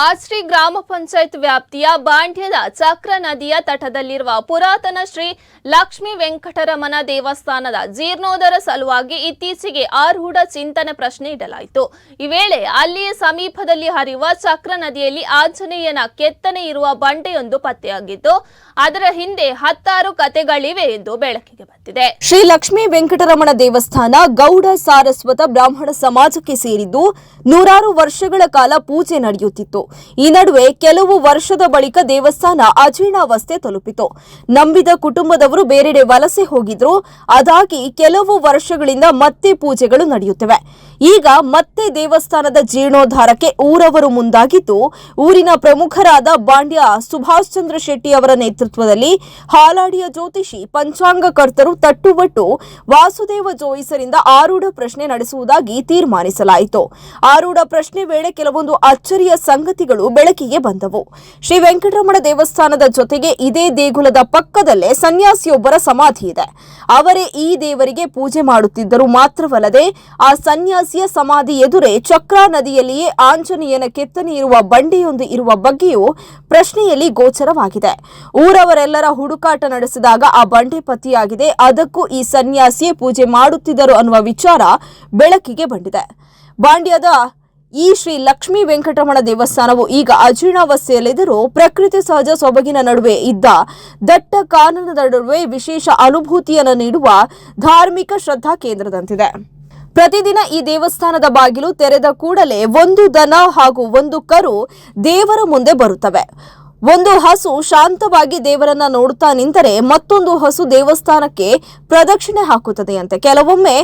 ಆಚ್ರಿ ಗ್ರಾಮ ಪಂಚಾಯತ್ ವ್ಯಾಪ್ತಿಯ ಬಾಂಡ್ಯದ ಚಕ್ರ ನದಿಯ ತಟದಲ್ಲಿರುವ ಪುರಾತನ ಶ್ರೀ ಲಕ್ಷ್ಮೀ ವೆಂಕಟರಮಣ ದೇವಸ್ಥಾನದ ಜೀರ್ಣೋದ್ಧಾರ ಸಲುವಾಗಿ ಇತ್ತೀಚೆಗೆ ಆರೂಢ ಚಿಂತನೆ ಪ್ರಶ್ನೆ ಇಡಲಾಯಿತು। ಈ ವೇಳೆ ಅಲ್ಲಿಯ ಸಮೀಪದಲ್ಲಿ ಹರಿಯುವ ಚಕ್ರ ನದಿಯಲ್ಲಿ ಆಂಜನೇಯನ ಕೆತ್ತನೆ ಇರುವ ಬಂಡೆಯೊಂದು ಪತ್ತೆಯಾಗಿದ್ದು ಅದರ ಹಿಂದೆ 10 ಕಥೆಗಳಿವೆ ಎಂದು ಬೆಳಕಿಗೆ ಬಂದಿದೆ। ಶ್ರೀ ಲಕ್ಷ್ಮೀ ವೆಂಕಟರಮಣ ದೇವಸ್ಥಾನ ಗೌಡ ಸಾರಸ್ವತ ಬ್ರಾಹ್ಮಣ ಸಮಾಜಕ್ಕೆ ಸೇರಿದ್ದು ನೂರಾರು ವರ್ಷಗಳ ಕಾಲ ಪೂಜೆ ನಡೆಯುತ್ತಿತ್ತು। ಈ ನಡುವೆ ಕೆಲವು ವರ್ಷದ ಬಳಿಕ ದೇವಸ್ಥಾನ ಅಜೀರ್ಣಾವಸ್ಥೆ ತಲುಪಿತು। ನಂಬಿದ ಕುಟುಂಬದವರು ಬೇರೆಡೆ ವಲಸೆ ಹೋಗಿದ್ರು। ಅದಾಗಿ ಕೆಲವು ವರ್ಷಗಳಿಂದ ಮತ್ತೆ ಪೂಜೆಗಳು ನಡೆಯುತ್ತಿವೆ। ಈಗ ಮತ್ತೆ ದೇವಸ್ಥಾನದ ಜೀರ್ಣೋದ್ಧಾರಕ್ಕೆ ಊರವರು ಮುಂದಾಗಿದ್ದು ಊರಿನ ಪ್ರಮುಖರಾದ ಬಾಂಡ್ಯ ಸುಭಾಷ್ ಚಂದ್ರ ಶೆಟ್ಟಿ ಅವರ ನೇತೃತ್ವದಲ್ಲಿ ಹಾಲಾಡಿಯ ಜ್ಯೋತಿಷಿ ಪಂಚಾಂಗಕರ್ತರು ತಟ್ಟುಬಟ್ಟು ವಾಸುದೇವ ಜೋಯಿಸರಿಂದ ಆರೂಢ ಪ್ರಶ್ನೆ ನಡೆಸುವುದಾಗಿ ತೀರ್ಮಾನಿಸಲಾಯಿತು। ಆರೂಢ ಪ್ರಶ್ನೆ ವೇಳೆ ಕೆಲವೊಂದು ಅಚ್ಚರಿಯ ಸಂಗತಿಗಳು ಬೆಳಕಿಗೆ ಬಂದವು। ಶ್ರೀ ವೆಂಕಟರಮಣ ದೇವಸ್ಥಾನದ ಜೊತೆಗೆ ಇದೇ ದೇಗುಲದ ಪಕ್ಕದಲ್ಲೇ ಸನ್ಯಾಸಿಯೊಬ್ಬರ ಸಮಾಧಿ ಇದೆ। ಅವರೇ ಈ ದೇವರಿಗೆ ಪೂಜೆ ಮಾಡುತ್ತಿದ್ದರು ಮಾತ್ರವಲ್ಲದೆ ಆ ಸನ್ಯಾಸಿಯ ಸಮಾಧಿ ಎದುರೇ ಚಕ್ರಾ ನದಿಯಲ್ಲಿಯೇ ಆಂಜನೇಯನ ಕೆತ್ತನೆ ಇರುವ ಬಂಡೆಯೊಂದು ಇರುವ ಬಗ್ಗೆಯೂ ಪ್ರಶ್ನೆಯಲ್ಲಿ ಗೋಚರವಾಗಿದೆ। ಊರವರೆಲ್ಲರ ಹುಡುಕಾಟ ನಡೆಸಿದಾಗ ಆ ಬಂಡೆ ಪತ್ತೆಯಾಗಿದೆ। ಅದಕ್ಕೂ ಈ ಸನ್ಯಾಸಿಯೇ ಪೂಜೆ ಮಾಡುತ್ತಿದ್ದರು ಅನ್ನುವ ವಿಚಾರ ಬೆಳಕಿಗೆ ಬಂದಿದೆ। ಬಾಂಡ್ಯದ ಈ ಶ್ರೀ ಲಕ್ಷ್ಮೀ ವೆಂಕಟರಮಣ ದೇವಸ್ಥಾನವು ಈಗ ಅಜೀರ್ಣಾವಸ್ಥೆಯಲ್ಲಿದ್ದರೂ ಪ್ರಕೃತಿ ಸಹಜ ಸೊಬಗಿನ ನಡುವೆ ಇದ್ದ ದಟ್ಟ ಕಾನನದ ನಡುವೆ ವಿಶೇಷ ಅನುಭೂತಿಯನ್ನು ನೀಡುವ ಧಾರ್ಮಿಕ ಶ್ರದ್ಧಾ ಕೇಂದ್ರದಂತಿದೆ। ಪ್ರತಿದಿನ ಈ ದೇವಸ್ಥಾನದ ಬಾಗಿಲು ತೆರೆದ ಕೂಡಲೇ ಒಂದು ದನ ಹಾಗೂ ಒಂದು ಕರು ದೇವರ ಮುಂದೆ ಬರುತ್ತವೆ। ಒಂದು ಹಸು ಶಾಂತವಾಗಿ ದೇವರನ್ನ ನೋಡುತ್ತಾ ನಿಂತರೆ ಮತ್ತೊಂದು ಹಸು ದೇವಸ್ಥಾನಕ್ಕೆ ಪ್ರದಕ್ಷಿಣೆ ಹಾಕುತ್ತದೆಯಂತೆ। ಕೆಲವೊಮ್ಮೆ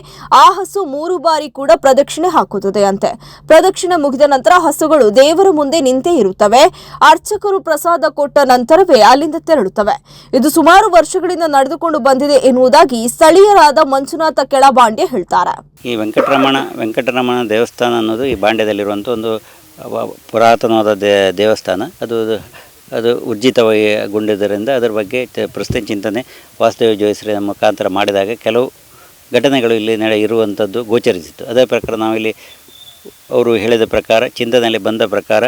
ಆ ಹಸು 3 ಬಾರಿ ಕೂಡ ಪ್ರದಕ್ಷಿಣೆ ಹಾಕುತ್ತದೆಯಂತೆ। ಪ್ರದಕ್ಷಿಣೆ ಮುಗಿದ ನಂತರ ಹಸುಗಳು ದೇವರ ಮುಂದೆ ನಿಂತೇ ಇರುತ್ತವೆ। ಅರ್ಚಕರು ಪ್ರಸಾದ ಕೊಟ್ಟ ನಂತರವೇ ಅಲ್ಲಿಂದ ತೆರಳುತ್ತವೆ। ಇದು ಸುಮಾರು ವರ್ಷಗಳಿಂದ ನಡೆದುಕೊಂಡು ಬಂದಿದೆ ಎನ್ನುವುದಾಗಿ ಸ್ಥಳೀಯರಾದ ಮಂಜುನಾಥ ಕೆಳಬಾಂಡ್ಯ ಹೇಳ್ತಾರೆ। ಈ ವೆಂಕಟರಮಣ ದೇವಸ್ಥಾನ ಅನ್ನೋದು ಈ ಬಾಂಡ್ಯದಲ್ಲಿರುವಂಥ ಒಂದು ಪುರಾತನವಾದ ದೇವಸ್ಥಾನ। ಅದು ಊರ್ಜಿತಗೊಂಡಿದ್ದರಿಂದ ಅದರ ಬಗ್ಗೆ ಪ್ರಸ್ತುತ ಚಿಂತನೆ ವಾಸುದೇವ ಜೋಯಿಸರ ಮುಖಾಂತರ ಮಾಡಿದಾಗ ಕೆಲವು ಘಟನೆಗಳು ಇಲ್ಲಿ ಇರುವಂಥದ್ದು ಗೋಚರಿಸಿತ್ತು। ಅದೇ ಪ್ರಕಾರ ನಾವಿಲ್ಲಿ ಅವರು ಹೇಳಿದ ಪ್ರಕಾರ ಚಿಂತನೆಯಲ್ಲಿ ಬಂದ ಪ್ರಕಾರ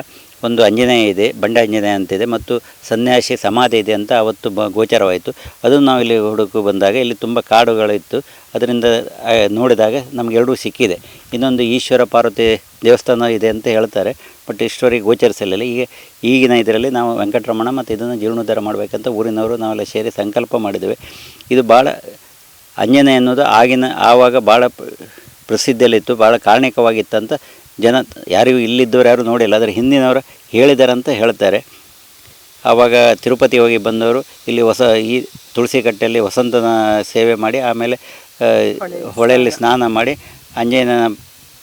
ಒಂದು ಆಂಜನೇಯ ಇದೆ, ಬಂಡೆ ಆಂಜನೇಯ ಅಂತಿದೆ, ಮತ್ತು ಸನ್ಯಾಸಿ ಸಮಾಧಿ ಇದೆ ಅಂತ ಅವತ್ತು ಗೋಚರವಾಯಿತು। ಅದನ್ನು ನಾವಿಲ್ಲಿ ಹುಡುಕು ಬಂದಾಗ ಇಲ್ಲಿ ತುಂಬ ಕಾಡುಗಳಿತ್ತು। ಅದರಿಂದ ನೋಡಿದಾಗ ನಮಗೆ ಎರಡೂ ಸಿಕ್ಕಿದೆ। ಇನ್ನೊಂದು ಈಶ್ವರ ಪಾರ್ವತಿ ದೇವಸ್ಥಾನ ಇದೆ ಅಂತ ಹೇಳ್ತಾರೆ, ಬಟ್ ಇಷ್ಟವರೆಗೆ ಗೋಚರಿಸಲಿಲ್ಲ। ಈಗಿನ ಇದರಲ್ಲಿ ನಾವು ವೆಂಕಟರಮಣ ಮತ್ತು ಇದನ್ನು ಜೀರ್ಣೋದ್ಧಾರ ಮಾಡಬೇಕಂತ ಊರಿನವರು ನಾವೆಲ್ಲ ಸೇರಿ ಸಂಕಲ್ಪ ಮಾಡಿದ್ದೇವೆ। ಇದು ಭಾಳ ಆಂಜನೇಯ ಅನ್ನೋದು ಆವಾಗ ಭಾಳ ಪ್ರಸಿದ್ಧಿಯಲ್ಲಿತ್ತು, ಭಾಳ ಕಾರಣಿಕವಾಗಿತ್ತಂತ ಜನ ಯಾರಿಗೂ ಇಲ್ಲಿದ್ದವರು ಯಾರೂ ನೋಡಿಲ್ಲ, ಅದರ ಹಿಂದಿನವರು ಹೇಳಿದಾರಂತ ಹೇಳ್ತಾರೆ। ಆವಾಗ ತಿರುಪತಿ ಹೋಗಿ ಬಂದವರು ಇಲ್ಲಿ ಈ ತುಳಸಿ ಕಟ್ಟೆಯಲ್ಲಿ ವಸಂತನ ಸೇವೆ ಮಾಡಿ ಆಮೇಲೆ ಹೊಳೆಯಲ್ಲಿ ಸ್ನಾನ ಮಾಡಿ ಆಂಜನೇಯನ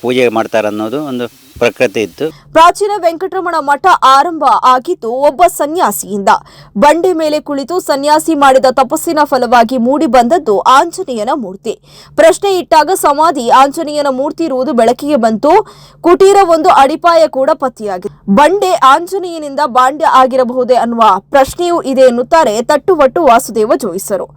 ಪೂಜೆ ಮಾಡ್ತಾರೆ ಅನ್ನೋದು ಒಂದು ಪ್ರಕೃತಿ ಇತ್ತು। ಪ್ರಾಚೀನ ವೆಂಕಟರಮಣ ಮಠ ಆರಂಭ ಆಗಿದ್ದು ಒಬ್ಬ ಸನ್ಯಾಸಿಯಿಂದ। ಬಂಡೆ ಮೇಲೆ ಕುಳಿತು ಸನ್ಯಾಸಿ ಮಾಡಿದ ತಪಸ್ಸಿನ ಫಲವಾಗಿ ಮೂಡಿ ಬಂದದ್ದು ಆಂಜನೇಯನ ಮೂರ್ತಿ। ಪ್ರಶ್ನೆ ಇಟ್ಟಾಗ ಸಮಾಧಿ ಆಂಜನೇಯನ ಮೂರ್ತಿ ಇರುವುದು ಬೆಳಕಿಗೆ ಬಂತು। ಕುಟೀರ ಒಂದು ಅಡಿಪಾಯ ಕೂಡ ಪತ್ತೆಯಾಗಿದೆ। ಬಂಡೆ ಆಂಜನೇಯನಿಂದ ಬಾಂಡ್ಯ ಆಗಿರಬಹುದೇ ಅನ್ನುವ ಪ್ರಶ್ನೆಯೂ ಇದೆ ಎನ್ನುತ್ತಾರೆ ತಟ್ಟುಬಟ್ಟು ವಾಸುದೇವ ಜೋಯಿಸರು।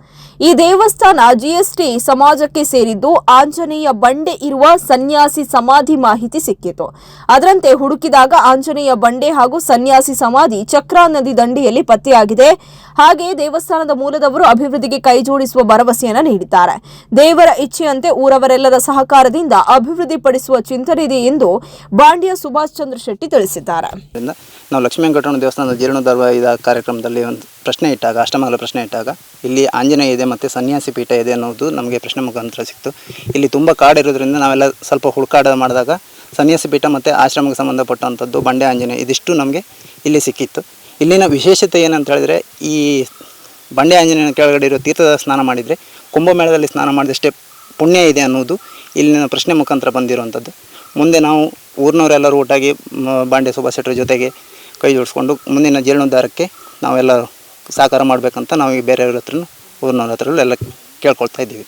ಈ ದೇವಸ್ಥಾನ ಜಿಎಸ್ಟಿ ಸಮಾಜಕ್ಕೆ ಸೇರಿದ್ದು ಆಂಜನೇಯ ಬಂಡೆ ಇರುವ ಸನ್ಯಾಸಿ ಸಮಾಧಿ ಮಾಹಿತಿ ಸಿಕ್ಕಿತು। ಅದರಂತೆ ಹುಡುಕಿದಾಗ ಆಂಜನೇಯ ಬಂಡೆ ಹಾಗೂ ಸನ್ಯಾಸಿ ಸಮಾಧಿ ಚಕ್ರಾ ನದಿ ದಂಡೆಯಲ್ಲಿ ಪತ್ತೆಯಾಗಿದೆ। ಹಾಗೆ ದೇವಸ್ಥಾನದ ಮೂಲದವರು ಅಭಿವೃದ್ಧಿಗೆ ಕೈಜೋಡಿಸುವ ಭರವಸೆಯನ್ನು ನೀಡಿದ್ದಾರೆ। ದೇವರ ಇಚ್ಛೆಯಂತೆ ಊರವರೆಲ್ಲರ ಸಹಕಾರದಿಂದ ಅಭಿವೃದ್ಧಿಪಡಿಸುವ ಚಿಂತನೆ ಇದೆ ಎಂದು ಬಾಂಡ್ಯ ಸುಭಾಷ್ ಚಂದ್ರ ಶೆಟ್ಟಿ ತಿಳಿಸಿದ್ದಾರೆ। ನಾವು ಲಕ್ಷ್ಮೀ ವೆಂಕಟರಮಣ ದೇವಸ್ಥಾನದ ಜೀರ್ಣೋದ್ಧಾರ ಕಾರ್ಯಕ್ರಮದಲ್ಲಿ ಒಂದು ಪ್ರಶ್ನೆ ಇಟ್ಟಾಗ ಅಷ್ಟಮಂಗಲ ಪ್ರಶ್ನೆ ಇಟ್ಟಾಗ ಇಲ್ಲಿ ಆಂಜನೇಯ ಇದೆ ಮತ್ತು ಸನ್ಯಾಸಿ ಪೀಠ ಇದೆ ಅನ್ನೋದು ನಮಗೆ ಪ್ರಶ್ನೆ ಮುಖಾಂತರ ಸಿಕ್ತು। ಇಲ್ಲಿ ತುಂಬ ಕಾಡಿರೋದ್ರಿಂದ ನಾವೆಲ್ಲ ಸ್ವಲ್ಪ ಹುಡುಕಾಟ ಮಾಡಿದಾಗ ಸನ್ಯಾಸಿ ಪೀಠ ಮತ್ತು ಆಶ್ರಮಕ್ಕೆ ಸಂಬಂಧಪಟ್ಟಂಥದ್ದು ಬಂಡೆ ಆಂಜನೇಯ ಇದಿಷ್ಟು ನಮಗೆ ಇಲ್ಲಿ ಸಿಕ್ಕಿತ್ತು। ಇಲ್ಲಿನ ವಿಶೇಷತೆ ಏನಂತ ಹೇಳಿದರೆ ಈ ಬಂಡೆ ಆಂಜನೇಯನ ಕೆಳಗಡೆ ಇರೋ ತೀರ್ಥದ ಸ್ನಾನ ಮಾಡಿದರೆ ಕುಂಭಮೇಳದಲ್ಲಿ ಸ್ನಾನ ಮಾಡಿದಷ್ಟೇ ಪುಣ್ಯ ಇದೆ ಅನ್ನೋದು ಇಲ್ಲಿನ ಪ್ರಶ್ನೆ ಮುಖಾಂತರ ಬಂದಿರುವಂಥದ್ದು। ಮುಂದೆ ನಾವು ಊರಿನವರೆಲ್ಲರೂ ಒಟ್ಟಾಗಿ ಬಾಂಡೆ ಸುಭಾಷ್ ಶೆಟ್ಟರ ಜೊತೆಗೆ ಕೈ ಜೋಡಿಸ್ಕೊಂಡು ಮುಂದಿನ ಜೀರ್ಣೋದ್ಧಾರಕ್ಕೆ ನಾವೆಲ್ಲ ಸಹಕಾರ ಮಾಡಬೇಕಂತ ನಾವು ಬೇರೆಯವ್ರ ಹತ್ರನೂ ಊರಿನವ್ರ ಹತ್ರ ಎಲ್ಲ ಕೇಳ್ಕೊಳ್ತಾ ಇದ್ದೀವಿ।